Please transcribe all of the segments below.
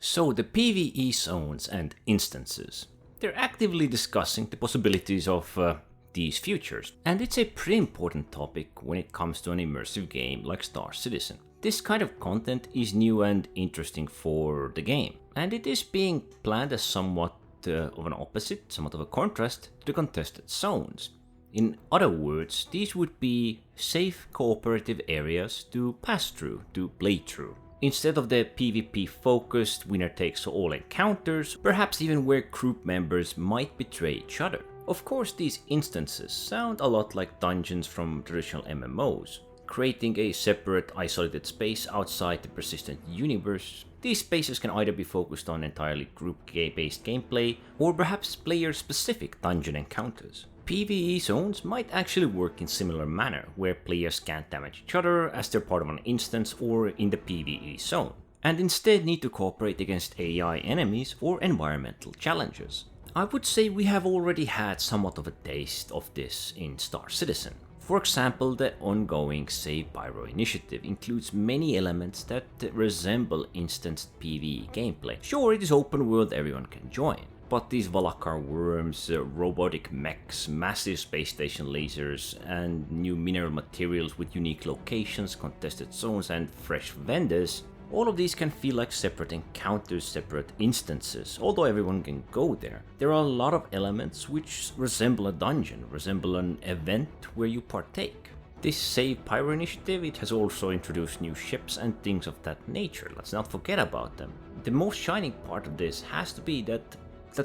So the PvE zones and instances, they're actively discussing the possibilities of these futures, and it's a pretty important topic when it comes to an immersive game like Star Citizen. This kind of content is new and interesting for the game, and it is being planned as somewhat of an opposite, somewhat of a contrast to the contested zones. In other words, these would be safe cooperative areas to pass through, to play through. Instead of the PvP focused winner takes all encounters, perhaps even where group members might betray each other. Of course, these instances sound a lot like dungeons from traditional MMOs, creating a separate isolated space outside the persistent universe. These spaces can either be focused on entirely group-based gameplay, or perhaps player-specific dungeon encounters. PvE zones might actually work in similar manner, where players can't damage each other as they're part of an instance or in the PvE zone, and instead need to cooperate against AI enemies or environmental challenges. I would say we have already had somewhat of a taste of this in Star Citizen. For example, the ongoing Save Pyro initiative includes many elements that resemble instanced PvE gameplay. Sure, it is open world, everyone can join, but these Valakar worms, robotic mechs, massive space station lasers, and new mineral materials with unique locations, contested zones, and fresh vendors, all of these can feel like separate encounters, separate instances, although everyone can go there. There are a lot of elements which resemble a dungeon, resemble an event where you partake. This Save Pyro initiative, it has also introduced new ships and things of that nature, let's not forget about them. The most shining part of this has to be that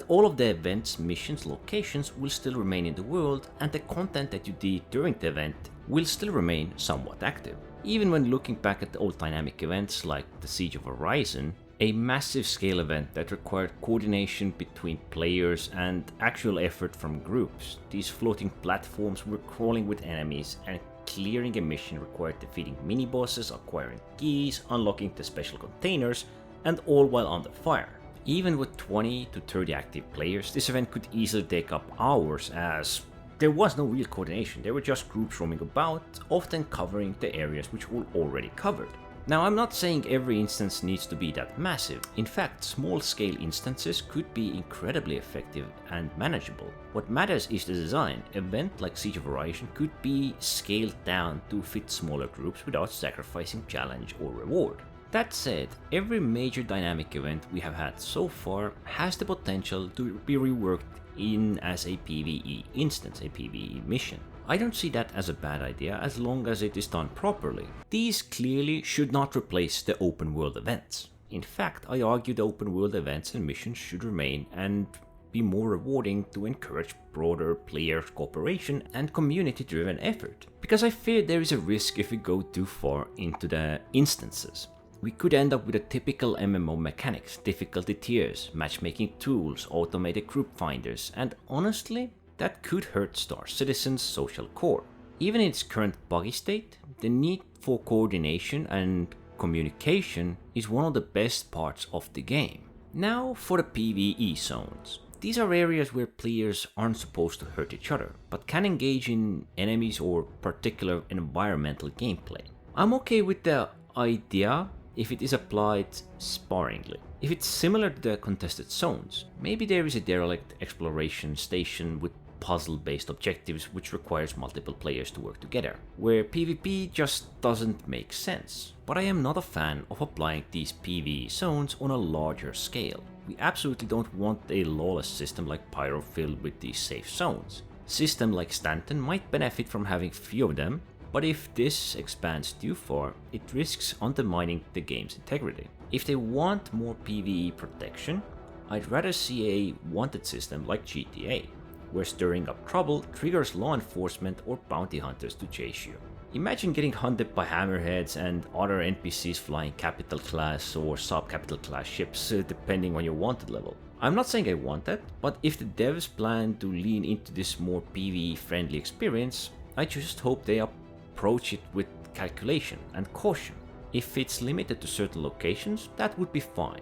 all of the events, missions, locations will still remain in the world, and the content that you did during the event will still remain somewhat active. Even when looking back at the old dynamic events like the Siege of Horizon, a massive scale event that required coordination between players and actual effort from groups. These floating platforms were crawling with enemies, and clearing a mission required defeating mini-bosses, acquiring keys, unlocking the special containers, and all while under fire. Even with 20 to 30 active players, this event could easily take up hours, as there was no real coordination. There were just groups roaming about, often covering the areas which were already covered. Now, I'm not saying every instance needs to be that massive. In fact, small-scale instances could be incredibly effective and manageable. What matters is the design. An event like Siege of Horizon could be scaled down to fit smaller groups without sacrificing challenge or reward. That said, every major dynamic event we have had so far has the potential to be reworked in as a PvE instance, a PvE mission. I don't see that as a bad idea as long as it is done properly. These clearly should not replace the open world events. In fact, I argue the open world events and missions should remain and be more rewarding to encourage broader player cooperation and community-driven effort. Because I fear there is a risk if we go too far into the instances. We could end up with a typical MMO mechanics, difficulty tiers, matchmaking tools, automated group finders, and honestly, that could hurt Star Citizen's social core. Even in its current buggy state, the need for coordination and communication is one of the best parts of the game. Now for the PvE zones. These are areas where players aren't supposed to hurt each other, but can engage in enemies or particular environmental gameplay. I'm okay with the idea if it is applied sparingly. If it's similar to the contested zones, maybe there is a derelict exploration station with puzzle-based objectives which requires multiple players to work together, where PvP just doesn't make sense. But I am not a fan of applying these PvE zones on a larger scale. We absolutely don't want a lawless system like Pyro filled with these safe zones. A system like Stanton might benefit from having few of them, but if this expands too far, it risks undermining the game's integrity. If they want more PvE protection, I'd rather see a wanted system like GTA, where stirring up trouble triggers law enforcement or bounty hunters to chase you. Imagine getting hunted by hammerheads and other NPCs flying capital class or sub-capital class ships depending on your wanted level. I'm not saying I want that, but if the devs plan to lean into this more PvE friendly experience, I just hope they approach it with calculation and caution. If it's limited to certain locations, that would be fine.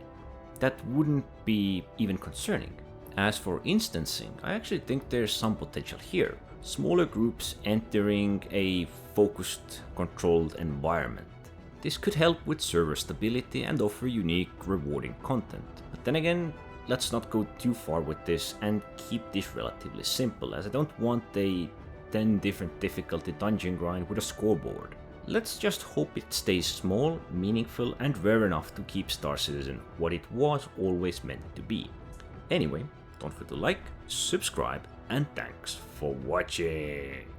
That wouldn't be even concerning. As for instancing, I actually think there's some potential here. Smaller groups entering a focused, controlled environment. This could help with server stability and offer unique, rewarding content. But then again, let's not go too far with this and keep this relatively simple, as I don't want a 10 different difficulty dungeon grind with a scoreboard. Let's just hope it stays small, meaningful, and rare enough to keep Star Citizen what it was always meant to be. Anyway, don't forget to like, subscribe, and thanks for watching!